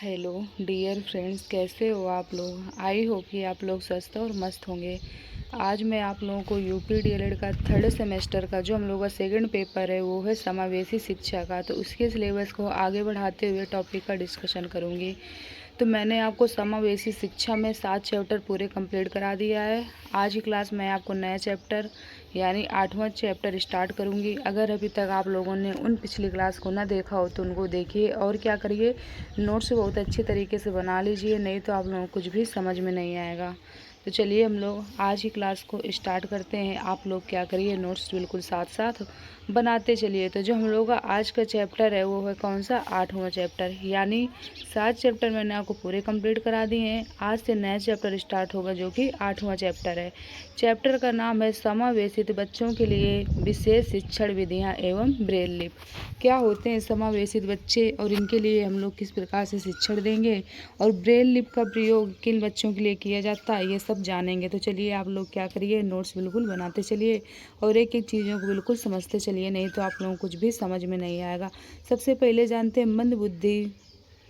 Hello dear friends, कैसे हो आप लोग। आई होप कि आप लोग स्वस्थ और मस्त होंगे। आज मैं आप लोगों को यूपी डीएलएड का थर्ड सेमेस्टर का जो हम लोगों का सेकंड पेपर है वो है समावेशी शिक्षा का, तो उसके सिलेबस को आगे बढ़ाते हुए टॉपिक का डिस्कशन करूँगी। तो मैंने आपको समावेशी शिक्षा में 7 चैप्टर पूरे कंप्लीट करा दिया है। आज की क्लास में आपको नया चैप्टर यानी 8वां चैप्टर स्टार्ट करूंगी। अगर अभी तक आप लोगों ने उन पिछली क्लास को ना देखा हो तो उनको देखिए और क्या करिए, नोट्स बहुत अच्छे तरीके से बना लीजिए, नहीं तो आप लोगों को कुछ भी समझ में नहीं आएगा। तो चलिए हम लोग आज की क्लास को स्टार्ट करते हैं। आप लोग क्या करिए, नोट्स बिल्कुल साथ साथ बनाते चलिए। तो जो हम लोग का आज का चैप्टर है वो है कौन सा, 8वां चैप्टर। यानी 7 चैप्टर मैंने आपको पूरे कंप्लीट करा दिए हैं। आज से नया चैप्टर स्टार्ट होगा जो कि 8वां चैप्टर है। चैप्टर का नाम है समावेशित बच्चों के लिए विशेष शिक्षण विधियाँ एवं ब्रेल लिपि। क्या होते हैं समावेशित बच्चे और इनके लिए हम लोग किस प्रकार से शिक्षण देंगे और ब्रेल लिपि का प्रयोग किन बच्चों के लिए किया जाता है, ये सब जानेंगे। तो चलिए आप लोग क्या करिए, नोट्स बिल्कुल बनाते चलिए और एक एक चीज़ों को बिल्कुल समझते चलिए, नहीं तो आप लोगों को कुछ भी समझ में नहीं आएगा। सबसे पहले जानते हैं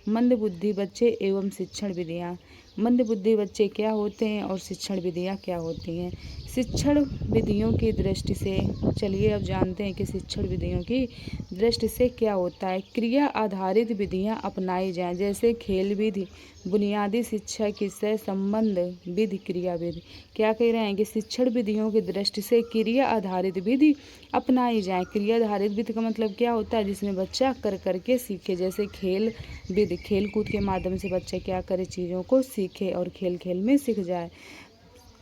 मंदबुद्धि बच्चे एवं शिक्षण विधियाँ। मंदबुद्धि बच्चे क्या होते हैं और शिक्षण विधियाँ क्या होती हैं। शिक्षण विधियों की दृष्टि से चलिए अब जानते हैं कि शिक्षण विधियों की दृष्टि से क्या होता है। क्रिया आधारित विधियाँ अपनाई जाएं, जैसे खेल विधि, बुनियादी शिक्षा की सह संबंध विधि, क्रिया विधि। क्या कह रहे हैं कि शिक्षण विधियों की दृष्टि से क्रिया आधारित विधि अपनाई जाए। क्रिया आधारित विधि का मतलब क्या होता है, जिसमें बच्चा कर करके सीखे, जैसे खेल विधि, खेल कूद के माध्यम से बच्चा क्या करे, चीज़ों को सीखे और खेल खेल में सीख जाए।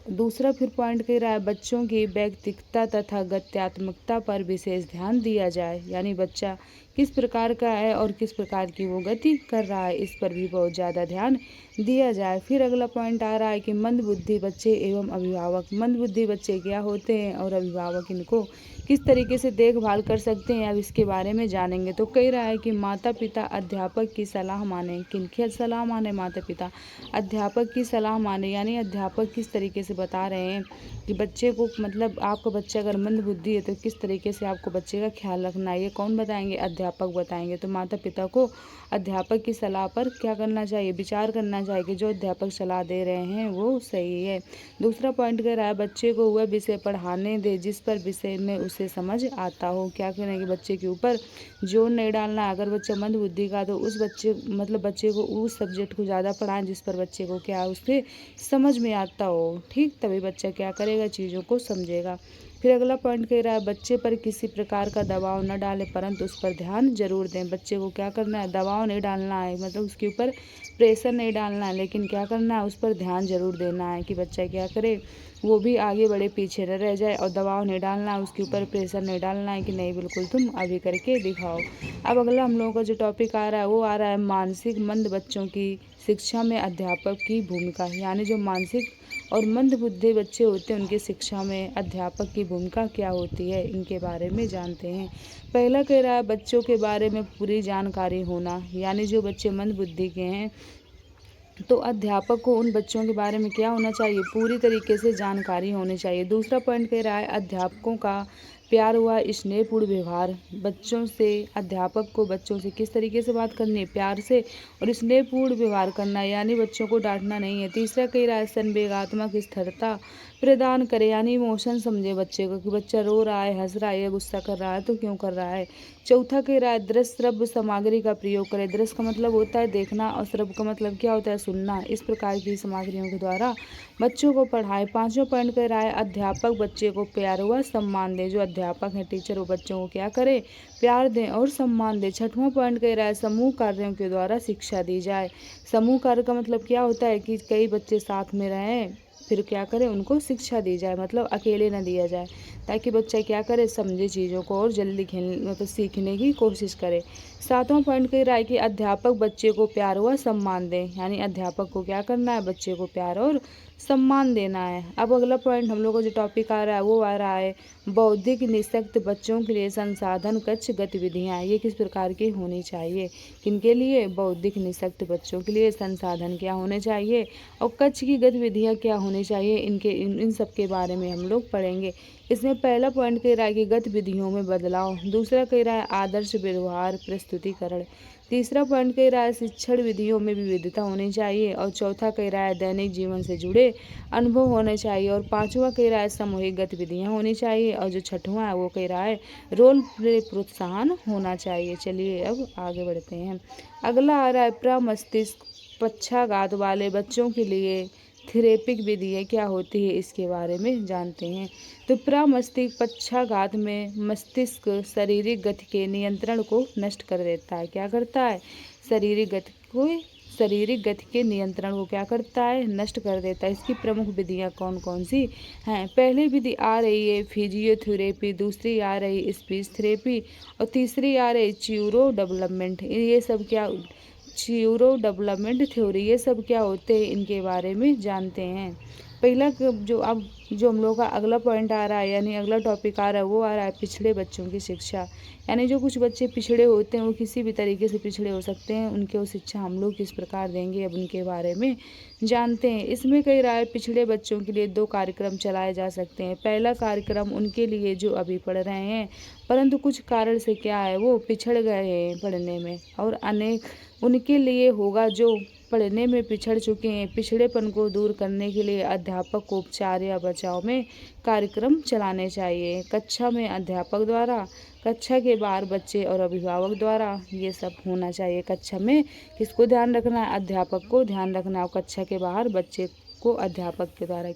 दूसरा फिर पॉइंट कह रहा है बच्चों की व्यक्तिगता तथा गत्यात्मकता पर विशेष ध्यान दिया जाए। यानी बच्चा किस प्रकार का है और किस प्रकार की वो गति कर रहा है, इस पर भी बहुत ज़्यादा ध्यान दिया जाए। फिर अगला पॉइंट आ रहा है कि मंदबुद्धि बच्चे एवं अभिभावक। मंदबुद्धि बच्चे क्या होते हैं और अभिभावक इनको किस तरीके से देखभाल कर सकते हैं, अब इसके बारे में जानेंगे। तो कह रहा है कि माता पिता अध्यापक की सलाह माने। किनकी सलाह माने, माता पिता अध्यापक की सलाह माने। यानी अध्यापक किस तरीके से बता रहे हैं कि बच्चे को, मतलब आपका बच्चा अगर मंदबुद्धि है तो किस तरीके से आपको बच्चे का ख्याल रखना है, ये कौन बताएंगे, अध्यापक बताएंगे। तो माता पिता को अध्यापक की सलाह पर क्या करना चाहिए, विचार करना चाहिए कि जो अध्यापक सलाह दे रहे हैं वो सही है। दूसरा पॉइंट कह रहा है बच्चे को वह विषय पढ़ाने दे जिस पर विषय में उसे समझ आता हो। क्या कहना है कि बच्चे के ऊपर जोर नहीं डालना है। अगर बच्चा मंदबुद्धि का तो उस बच्चे, मतलब बच्चे को उस सब्जेक्ट को ज़्यादा पढ़ाएं जिस पर बच्चे को क्या उससे समझ में आता हो, ठीक, तभी बच्चा क्या करेगा, चीज़ों को समझेगा। फिर अगला पॉइंट कह रहा है बच्चे पर किसी प्रकार का दबाव न डालें परंतु उस पर ध्यान जरूर दें। बच्चे को क्या करना है, दबाव नहीं डालना है, मतलब उसके ऊपर प्रेशर नहीं डालना है, लेकिन क्या करना है, उस पर ध्यान जरूर देना है कि बच्चा क्या करे, वो भी आगे बढ़े, पीछे न रह जाए। और दबाव नहीं डालना है, उसके ऊपर प्रेशर नहीं डालना है कि नहीं बिल्कुल तुम अभी करके दिखाओ। अब अगला हम लोगों का जो टॉपिक आ रहा है वो आ रहा है मानसिक मंद बच्चों की शिक्षा में अध्यापक की भूमिका। यानी जो मानसिक और मंदबुद्धि बच्चे होते हैं उनकी शिक्षा में अध्यापक की भूमिका क्या होती है, इनके बारे में जानते हैं। पहला कह रहा है बच्चों के बारे में पूरी जानकारी होना। यानी जो बच्चे मंदबुद्धि के हैं तो अध्यापक को उन बच्चों के बारे में क्या होना चाहिए, पूरी तरीके से जानकारी होनी चाहिए। दूसरा पॉइंट कह रहा है अध्यापकों का प्यार हुआ स्नेहपूर्ण व्यवहार। बच्चों से, अध्यापक को बच्चों से किस तरीके से बात करनी है, प्यार से और स्नेहपूर्ण व्यवहार करना है, यानी बच्चों को डांटना नहीं है। तीसरा कह रहा है संवेगात्मक स्थिरता प्रदान करे। यानी इमोशन समझे बच्चे को कि बच्चा रो रहा है, हंस रहा है या गुस्सा कर रहा है तो क्यों कर रहा है। चौथा कह रहा है दृश्य श्रव्य सामग्री का प्रयोग करें। दृश्य का मतलब होता है देखना और श्रव्य का मतलब क्या होता है, सुनना। इस प्रकार की सामग्रियों के द्वारा बच्चों को पढ़ाए। पांचवा पॉइंट कह रहा है अध्यापक बच्चे को प्यार व सम्मान दे। जो अध्यापक हैं, टीचर, वो बच्चों को क्या करे, प्यार दें और सम्मान दें। छठवां पॉइंट कह रहा है समूह कार्यों के द्वारा शिक्षा दी जाए। समूह कार्य का मतलब क्या होता है कि कई बच्चे साथ में रहें फिर क्या करें, उनको शिक्षा दी जाए, मतलब अकेले न दिया जाए, ताकि बच्चा क्या करे, समझे चीज़ों को और जल्दी मतलब सीखने की कोशिश करे। सातवां पॉइंट कह रहा है कि अध्यापक बच्चे को प्यार व सम्मान दें। यानी अध्यापक को क्या करना है, बच्चे को प्यार और सम्मान देना है। अब अगला पॉइंट हम लोग को जो टॉपिक आ रहा है वो आ रहा है बौद्धिक निःशक्त बच्चों के लिए संसाधन कक्ष गतिविधियाँ। ये किस प्रकार की होनी चाहिए, किनके लिए, बौद्धिक निःशक्त बच्चों के लिए संसाधन क्या होने चाहिए और कक्ष की गतिविधियाँ क्या होनी चाहिए, इन सब के बारे में हम लोग पढ़ेंगे। इसमें पहला पॉइंट कह रहा है कि गतिविधियों में बदलाव। दूसरा कह रहा है आदर्श व्यवहार प्रस्तुतिकरण। तीसरा पॉइंट कह रहा है शिक्षण विधियों में विविधता होनी चाहिए। और चौथा कह रहा है दैनिक जीवन से जुड़े अनुभव होने चाहिए। और पांचवा कह रहा है सामूहिक गतिविधियां होनी चाहिए। और जो छठवां है वो कह रहा है रोल प्ले प्रोत्साहन होना चाहिए। चलिए अब आगे बढ़ते हैं। अगला आ रहा है प्रमस्तिष्क पक्षाघात वाले बच्चों के लिए थेरेपिक विधियाँ क्या होती है, इसके बारे में जानते हैं। तो प्रमस्तिष्क पक्षाघात में मस्तिष्क शारीरिक गति के नियंत्रण को नष्ट कर देता है। क्या करता है? शारीरिक गति के नियंत्रण को क्या करता है? नष्ट कर देता है। इसकी प्रमुख विधियाँ कौन कौन सी हैं? पहली विधि आ रही है फिजियोथेरेपी, दूसरी आ रही स्पीच थेरेपी और तीसरी आ रही न्यूरो डेवलपमेंट। ये सब क्या न्यूरो डेवलपमेंट थ्योरी, ये सब क्या होते हैं, इनके बारे में जानते हैं। पहला जो हम लोग का अगला पॉइंट आ रहा है, यानी अगला टॉपिक आ रहा है, वो आ रहा है पिछड़े बच्चों की शिक्षा। यानी जो कुछ बच्चे पिछड़े होते हैं, वो किसी भी तरीके से पिछड़े हो सकते हैं, उनके वो शिक्षा हम लोग किस प्रकार देंगे, अब उनके बारे में जानते हैं। इसमें कई राय पिछड़े बच्चों के लिए 2 कार्यक्रम चलाए जा सकते हैं। पहला कार्यक्रम उनके लिए जो अभी पढ़ रहे हैं परंतु कुछ कारण से क्या है वो पिछड़ गए हैं पढ़ने में, और अनेक उनके लिए होगा जो पढ़ने में पिछड़ चुके हैं। पिछड़ेपन को दूर करने के लिए अध्यापक को उपचार या बचाव में कार्यक्रम चलाने चाहिए। कक्षा में अध्यापक द्वारा, कक्षा के बाहर बच्चे और अभिभावक द्वारा, ये सब होना चाहिए। कक्षा में किसको ध्यान रखना है? अध्यापक को ध्यान रखना है। और कक्षा के बाहर बच्चे को अध्यापक के द्वारा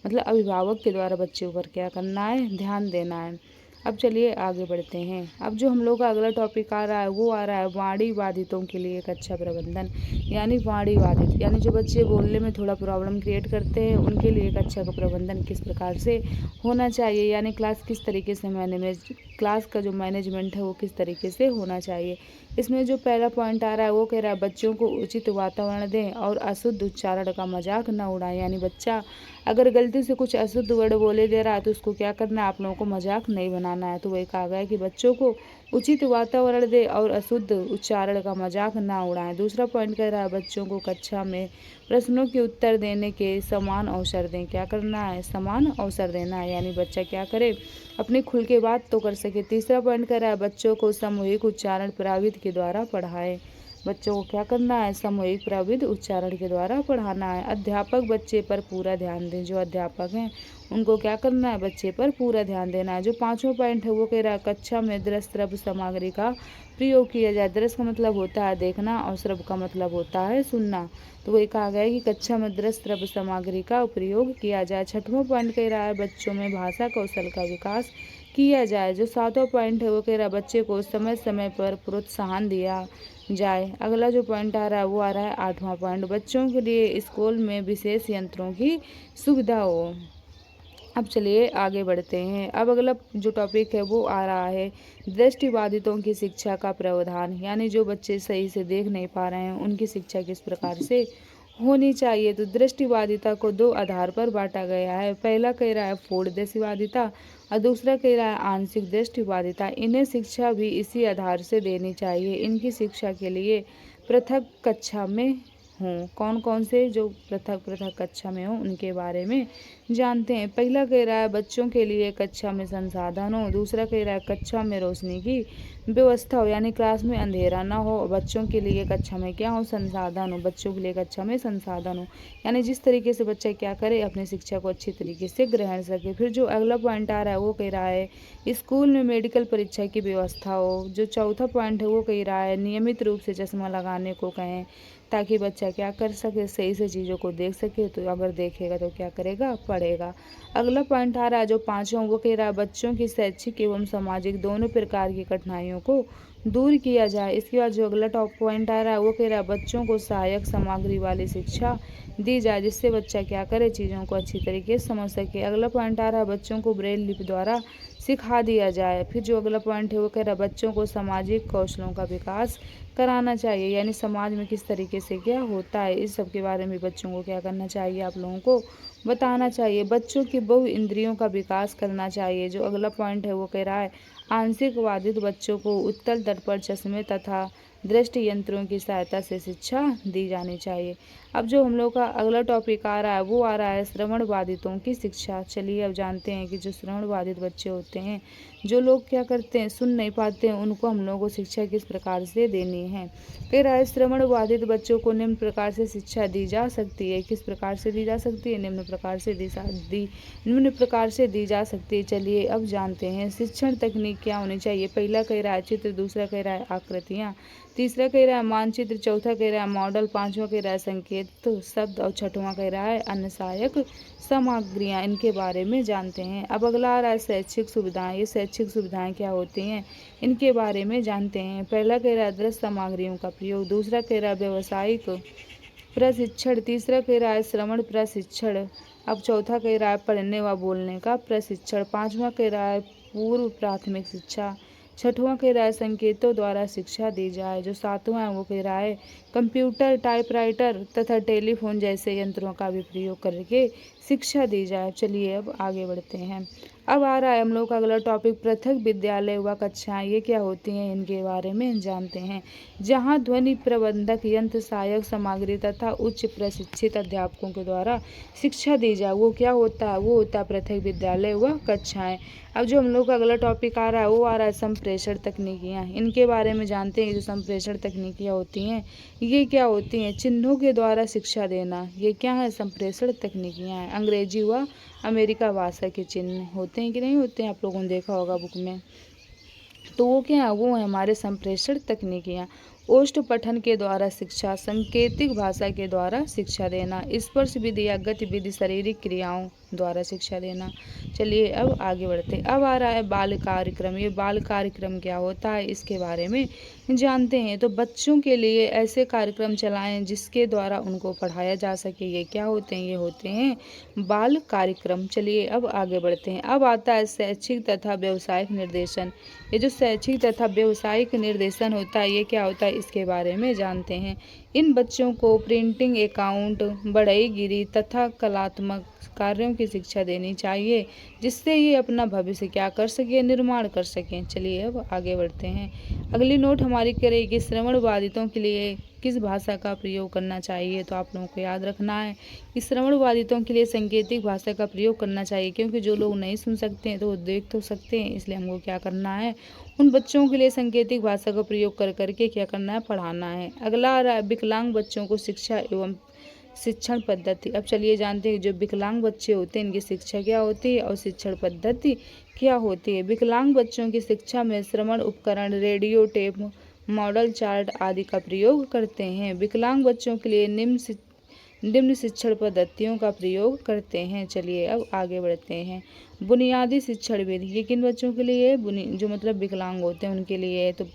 मतलब अभिभावक के द्वारा बच्चे ऊपर क्या करना है? ध्यान देना है। अब चलिए आगे बढ़ते हैं। अब जो हम लोग का अगला टॉपिक आ रहा है वो आ रहा है वाणी बाधितों के लिए कक्षा प्रबंधन। यानी वाणी बाधित यानी जो बच्चे बोलने में थोड़ा प्रॉब्लम क्रिएट करते हैं, उनके लिए कक्षा का प्रबंधन किस प्रकार से होना चाहिए, यानी क्लास किस तरीके से क्लास का जो मैनेजमेंट है वो किस तरीके से होना चाहिए। इसमें जो पहला पॉइंट आ रहा है वो कह रहा है बच्चों को उचित वातावरण दें और अशुद्ध उच्चारण का मजाक न उड़ाएं। यानी बच्चा अगर गलती से कुछ अशुद्ध वर्ड बोले दे रहा है तो उसको क्या करना है? आप लोगों को मजाक नहीं बनाना है। तो वही कहा गया है कि बच्चों को उचित वातावरण दे और अशुद्ध उच्चारण का मजाक ना उड़ाएं। दूसरा पॉइंट कह रहा है बच्चों को कक्षा में प्रश्नों के उत्तर देने के समान अवसर दें। क्या करना है? समान अवसर देना है। यानी बच्चा क्या करे? अपनी खुल के बात तो कर सके। तीसरा पॉइंट कह रहा है बच्चों को सामूहिक उच्चारण प्राविध के द्वारा पढ़ाएं। बच्चों को क्या करना है? सामूहिक प्राविध उच्चारण के द्वारा पढ़ाना है। अध्यापक बच्चे पर पूरा ध्यान दें। जो अध्यापक हैं उनको क्या करना है? बच्चे पर पूरा ध्यान देना है। जो पांचवा पॉइंट है वो कह रहा है कक्षा में दृश्य श्रव्य सामग्री का प्रयोग किया जाए। दृश्य का मतलब होता है देखना और श्रव्य का मतलब होता है सुनना। तो वही कहा गया है कि कक्षा में दृश्य श्रव्य सामग्री का प्रयोग किया जाए। छठवां पॉइंट कह रहा है बच्चों में भाषा कौशल का विकास किया जाए। जो सातवां पॉइंट है वो कह रहा है बच्चे को समय समय पर प्रोत्साहन दिया जाए। अगला जो पॉइंट आ रहा है वो आ रहा है आठवां पॉइंट, बच्चों के लिए स्कूल में विशेष यंत्रों की सुविधा हो। अब चलिए आगे बढ़ते हैं। अब अगला जो टॉपिक है वो आ रहा है दृष्टिबाधितों की शिक्षा का प्रावधान। यानी जो बच्चे सही से देख नहीं पा रहे हैं उनकी शिक्षा किस प्रकार से होनी चाहिए। तो दृष्टिबाधिता को 2 आधार पर बांटा गया है। पहला कह रहा है पूर्ण दृष्टिबाधिता और दूसरा कह रहा है आंशिक दृष्टिबाधिता। इन्हें शिक्षा भी इसी आधार से देनी चाहिए। इनकी शिक्षा के लिए पृथक कक्षा में हों। कौन कौन से जो पृथक पृथक कक्षा में हों उनके बारे में जानते हैं। पहला कह रहा है बच्चों के लिए कक्षा में संसाधन हो। दूसरा कह रहा है कक्षा में रोशनी की व्यवस्था हो, यानी क्लास में अंधेरा ना हो। बच्चों के लिए कक्षा में क्या हो? संसाधन हो। बच्चों के लिए कक्षा में संसाधन हो, यानी जिस तरीके से बच्चा क्या करे अपनी शिक्षा को अच्छी तरीके से ग्रहण सके। फिर जो अगला पॉइंट आ रहा है वो कह रहा है स्कूल में मेडिकल परीक्षा की व्यवस्था हो। जो चौथा पॉइंट है वो कह रहा है नियमित रूप से चश्मा लगाने को कहें ताकि बच्चा क्या कर सके? सही से चीज़ों को देख सके। तो अगर देखेगा तो क्या करेगा? पढ़ेगा। अगला पॉइंट आ रहा है जो पांचवा वो कह रहा है बच्चों की शैक्षिक एवं सामाजिक दोनों प्रकार की कठिनाइयों को दूर किया जाए। इसके बाद जो अगला टॉप पॉइंट आ रहा है वो कह रहा है बच्चों को सहायक सामग्री वाली शिक्षा दी जाए, जिससे बच्चा क्या करे? चीज़ों को अच्छी तरीके से समझ सके। अगला पॉइंट आ रहा है बच्चों को ब्रेल लिपि द्वारा सिखा दिया जाए। फिर जो अगला पॉइंट है वो कह रहा है बच्चों को सामाजिक कौशलों का विकास कराना चाहिए, यानी समाज में किस तरीके से क्या होता है इस सब के बारे में बच्चों को क्या करना चाहिए? आप लोगों को बताना चाहिए। बच्चों की बहु इंद्रियों का विकास करना चाहिए। जो अगला पॉइंट है वो कह रहा है आंशिक बाधित बच्चों को उत्तल तट पर चश्मे तथा दृष्टि यंत्रों की सहायता से शिक्षा दी जानी चाहिए। अब जो हम लोग का अगला टॉपिक आ रहा है वो आ रहा है श्रवण बाधितों की शिक्षा। चलिए अब जानते हैं कि जो श्रवण बाधित बच्चे होते हैं, जो लोग क्या करते हैं, सुन नहीं पाते हैं, उनको हम लोगों को शिक्षा किस प्रकार से देनी है। कह रहा है श्रवण बाधित बच्चों को निम्न प्रकार से शिक्षा दी जा सकती है। किस प्रकार से दी जा सकती है? निम्न प्रकार से दी जा सकती है। चलिए अब जानते हैं शिक्षण तकनीक क्या होनी चाहिए। पहला कह रहा है चित्र, दूसरा कह रहा है आकृतियाँ, तीसरा कह रहा है मानचित्र, चौथा कह रहा है मॉडल, पांचवा कह रहा है संकेत शब्द और छठवां कह रहा है अन्य सहायक सामग्रियाँ। इनके बारे में जानते हैं। अब अगला आ रहा है शैक्षिक सुविधाएं। ये शैक्षिक सुविधाएं क्या होती हैं, इनके बारे में जानते हैं। पहला कह रहा है दृश्य सामग्रियों का प्रयोग, दूसरा कह रहा है व्यावसायिक प्रशिक्षण, तीसरा कह रहा है श्रवण प्रशिक्षण, अब चौथा कह रहा है पढ़ने व बोलने का प्रशिक्षण, पांचवा कह रहा है पूर्व प्राथमिक शिक्षा, छठवां कह रहा है संकेतों द्वारा शिक्षा दी जाए, जो सातवां है वो कह रहा है कंप्यूटर, टाइपराइटर तथा टेलीफोन जैसे यंत्रों का भी प्रयोग करके शिक्षा दी जाए। चलिए अब आगे बढ़ते हैं। अब आ रहा है हम लोग का अगला टॉपिक पृथक विद्यालय व कक्षाएं। ये क्या होती हैं, इनके बारे में जानते हैं। जहां ध्वनि प्रबंधक यंत्र सहायक सामग्री तथा उच्च प्रशिक्षित अध्यापकों के द्वारा शिक्षा दी जाए, वो क्या होता है, वो होता है पृथक विद्यालय व कक्षाएं। अब जो हम लोग का अगला टॉपिक आ रहा है वो आ रहा है संप्रेषण तकनीकियाँ। इनके बारे में जानते हैं। जो संप्रेषण तकनीकियाँ होती हैं ये क्या होती हैं, चिन्हों के द्वारा शिक्षा देना, ये क्या है, संप्रेषण तकनीकियाँ हैं। अंग्रेजी व अमेरिका भाषा के चिन्ह होते हैं कि नहीं होते हैं, आप लोगों ने देखा होगा बुक में। तो वो क्या है, वो है हमारे संप्रेषण तकनीकियाँ। ओष्ठ पठन के द्वारा शिक्षा, सांकेतिक भाषा के द्वारा शिक्षा देना, स्पर्श विधि या गतिविधि शारीरिक क्रियाओं द्वारा शिक्षा देना। चलिए अब आगे बढ़ते हैं। अब आ रहा है बाल कार्यक्रम। ये बाल कार्यक्रम क्या होता है, इसके बारे में जानते हैं। तो बच्चों के लिए ऐसे कार्यक्रम चलाएं जिसके द्वारा उनको पढ़ाया जा सके। ये क्या होते हैं, ये होते हैं बाल कार्यक्रम। चलिए अब आगे बढ़ते हैं। अब आता है शैक्षिक तथा व्यावसायिक निर्देशन। ये जो शैक्षिक तथा व्यावसायिक निर्देशन होता है ये क्या होता है, इसके बारे में जानते हैं। इन बच्चों को प्रिंटिंग, अकाउंट, बढ़ईगिरी तथा कलात्मक कार्यों की शिक्षा देनी चाहिए, जिससे ये अपना भविष्य क्या कर सके, निर्माण कर सकें। चलिए अब आगे बढ़ते हैं। अगली नोट हमारी करेगी श्रवण बाधितों के लिए किस भाषा का प्रयोग करना चाहिए। तो आप लोगों को याद रखना है कि श्रवण बाधितों के लिए सांकेतिक भाषा का प्रयोग करना चाहिए, क्योंकि जो लोग नहीं सुन सकते हैं तो वो देख तो सकते हैं, इसलिए हमको क्या करना है, उन बच्चों के लिए सांकेतिक भाषा का प्रयोग कर करके क्या करना है, पढ़ाना है। अगला आ रहा है विकलांग बच्चों को शिक्षा एवं शिक्षण पद्धति। अब चलिए जानते हैं जो विकलांग बच्चे होते हैं इनकी शिक्षा क्या होती है और शिक्षण पद्धति क्या होती है। विकलांग बच्चों की शिक्षा में श्रवण उपकरण, रेडियो, टेप, मॉडल चार्ट आदि का प्रयोग करते हैं। विकलांग बच्चों के लिए निम्न शिक्षण पद्धतियों का प्रयोग करते हैं। चलिए अब आगे बढ़ते हैं। बुनियादी शिक्षण विधि, ये किन बच्चों के लिए, जो मतलब विकलांग होते हैं उनके लिए है। तो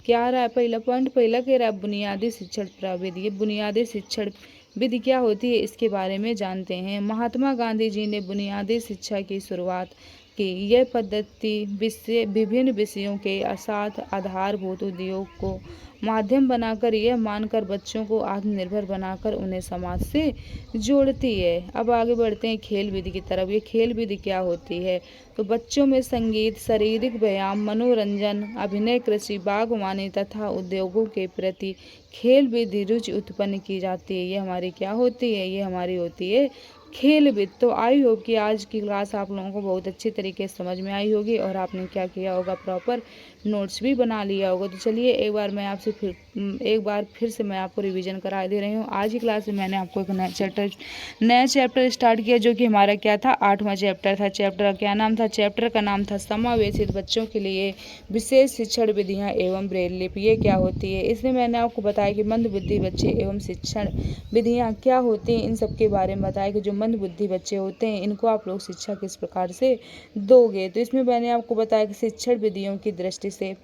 क्या आ रहा है, पहला पॉइंट पहला कह रहा है बुनियादी शिक्षण प्रविधि। ये बुनियादी शिक्षण विधि क्या होती है, इसके बारे में जानते हैं। महात्मा गांधी जी ने बुनियादी शिक्षा की शुरुआत की। यह पद्धति विभिन्न विषयों के साथ आधारभूत उद्योग को माध्यम बनाकर यह मानकर बच्चों को आत्मनिर्भर बनाकर उन्हें समाज से जोड़ती है। अब आगे बढ़ते हैं खेल विधि की तरफ। ये खेल विधि क्या होती है, तो बच्चों में संगीत, शारीरिक व्यायाम, मनोरंजन, अभिनय, कृषि, बागवानी तथा उद्योगों के प्रति खेल विधि रुचि उत्पन्न की जाती है। ये हमारी क्या होती है, ये हमारी होती है खेल विधि। तो आई होप कि आज की क्लास आप लोगों को बहुत अच्छी तरीके से समझ में आई होगी और आपने क्या किया होगा, प्रॉपर नोट्स भी बना लिया होगा। तो चलिए एक बार फिर से मैं आपको रिवीजन करा दे रही हूँ। आज की क्लास में मैंने आपको एक नया चैप्टर स्टार्ट किया, जो कि हमारा क्या था, 8वां चैप्टर था। चैप्टर का क्या नाम था, चैप्टर का नाम था समावेशित बच्चों के लिए विशेष शिक्षण विधियाँ एवं ब्रेल लिपि। ये क्या होती है, इसमें मैंने आपको बताया कि मंदबुद्धि बच्चे एवं शिक्षण विधियाँ क्या होती हैं, इन सब के बारे में बताया कि जो मंदबुद्धि बच्चे होते हैं इनको आप लोग शिक्षा किस प्रकार से दोगे। तो इसमें मैंने आपको बताया कि शिक्षण विधियों की दृष्टि से,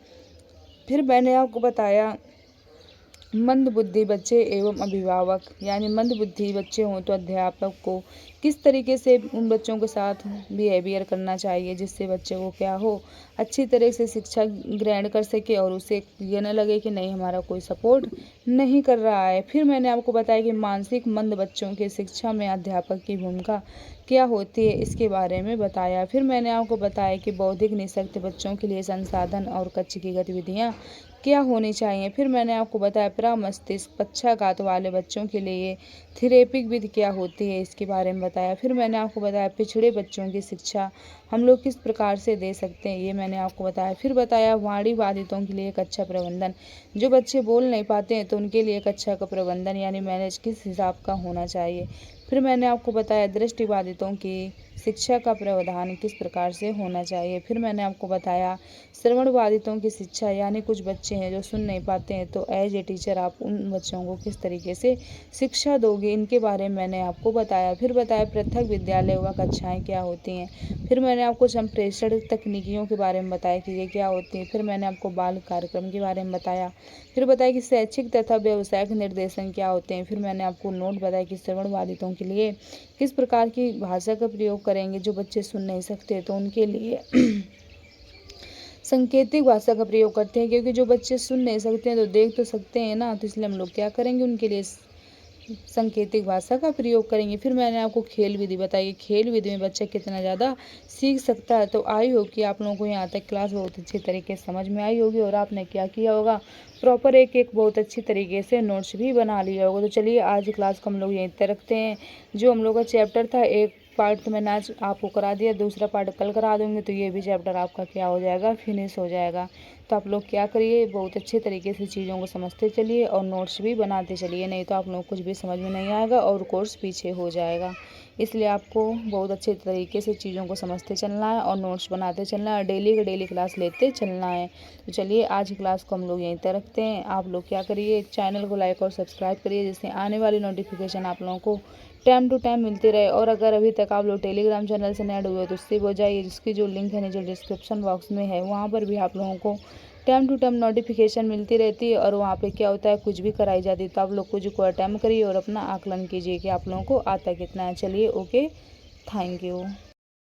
फिर मैंने आपको बताया मंदबुद्धि बच्चे एवं अभिभावक, यानी मंदबुद्धि बच्चे हों तो अध्यापक को किस तरीके से उन बच्चों के साथ बिहेवियर करना चाहिए जिससे बच्चे को क्या हो, अच्छी तरह से शिक्षा ग्रहण कर सके और उसे ये न लगे कि नहीं हमारा कोई सपोर्ट नहीं कर रहा है। फिर मैंने आपको बताया कि मानसिक मंद बच्चों की शिक्षा में अध्यापक की भूमिका क्या होती है, इसके बारे में बताया। फिर मैंने आपको बताया कि बौद्धिक निःशक्त बच्चों के लिए संसाधन और कक्ष की गतिविधियाँ क्या होनी चाहिए। फिर मैंने आपको बताया प्रमस्तिष्क पक्षाघात वाले बच्चों के लिए थेरेपिक विधि क्या होती है, इसके बारे में बताया। फिर मैंने आपको बताया पिछड़े बच्चों की शिक्षा हम लोग किस प्रकार से दे सकते हैं, ये मैंने आपको बताया। फिर बताया वाणी बाधितों के लिए कक्षा प्रबंधन, जो बच्चे बोल नहीं पाते हैं तो उनके लिए कक्षा का प्रबंधन यानी मैनेज किस हिसाब का होना चाहिए। फिर मैंने आपको बताया दृष्टिबाधितों की शिक्षा का प्रावधान किस प्रकार से होना चाहिए। फिर मैंने आपको बताया श्रवण बाधितों की शिक्षा, यानी कुछ बच्चे हैं जो सुन नहीं पाते हैं तो एज ए टीचर आप उन बच्चों को किस तरीके से शिक्षा दोगे, इनके बारे में मैंने आपको बताया। फिर बताया पृथक विद्यालय व कक्षाएं क्या होती हैं। फिर मैंने आपको संप्रेषण तकनीकियों के बारे में बताया कि ये क्या होती है। फिर मैंने आपको बाल कार्यक्रम के बारे में बताया। फिर बताया कि शैक्षिक तथा व्यावसायिक निर्देशन क्या होते हैं। फिर मैंने आपको नोट बताया कि श्रवण बाधितों के लिए किस प्रकार की भाषा का प्रयोग करेंगे, जो बच्चे सुन नहीं सकते तो उनके लिए सांकेतिक भाषा का प्रयोग करते हैं, क्योंकि जो बच्चे सुन नहीं सकते हैं तो देख तो सकते हैं ना, तो इसलिए हम लोग क्या करेंगे, उनके लिए सांकेतिक भाषा का प्रयोग करेंगे। फिर मैंने आपको खेल विधि बताई, खेल विधि में बच्चा कितना ज़्यादा सीख सकता है। तो आई होगी कि आप लोगों को यहाँ तक क्लास बहुत अच्छी तरीके से समझ में आई होगी और आपने क्या किया होगा, प्रॉपर एक एक बहुत अच्छी तरीके से नोट्स भी बना लिया होगा। तो चलिए आज क्लास को हम लोग यहीं तक रखते हैं। जो हम लोग का चैप्टर था, एक पार्ट तो मैंने आज आपको करा दिया, दूसरा पार्ट कल करा दूँगी, तो ये भी चैप्टर आपका क्या हो जाएगा, फिनिश हो जाएगा। तो आप लोग क्या करिए, बहुत अच्छे तरीके से चीज़ों को समझते चलिए और नोट्स भी बनाते चलिए, नहीं तो आप लोग कुछ भी समझ में नहीं आएगा और कोर्स पीछे हो जाएगा। इसलिए आपको बहुत अच्छे तरीके से चीज़ों को समझते चलना है और नोट्स बनाते चलना है, डेली का डेली क्लास लेते चलना है। तो चलिए आज क्लास को हम लोग यहीं तक रखते हैं। आप लोग क्या करिए, चैनल को लाइक और सब्सक्राइब करिए, जिससे आने वाली नोटिफिकेशन आप लोगों को टाइम टू टाइम मिलती रहे। और अगर अभी तक आप लोग टेलीग्राम चैनल से ऐड हुए हो तो उससे हो जाइए, जिसकी जो लिंक है नीचे डिस्क्रिप्शन बॉक्स में है, वहाँ पर भी आप लोगों को टाइम टू टाइम नोटिफिकेशन मिलती रहती है। और वहाँ पे क्या होता है, कुछ भी कराई जाती है, तो आप लोग कुछ को अटेम्प्ट करिए और अपना आकलन कीजिए कि आप लोगों को आता कितना है। चलिए ओके, थैंक यू।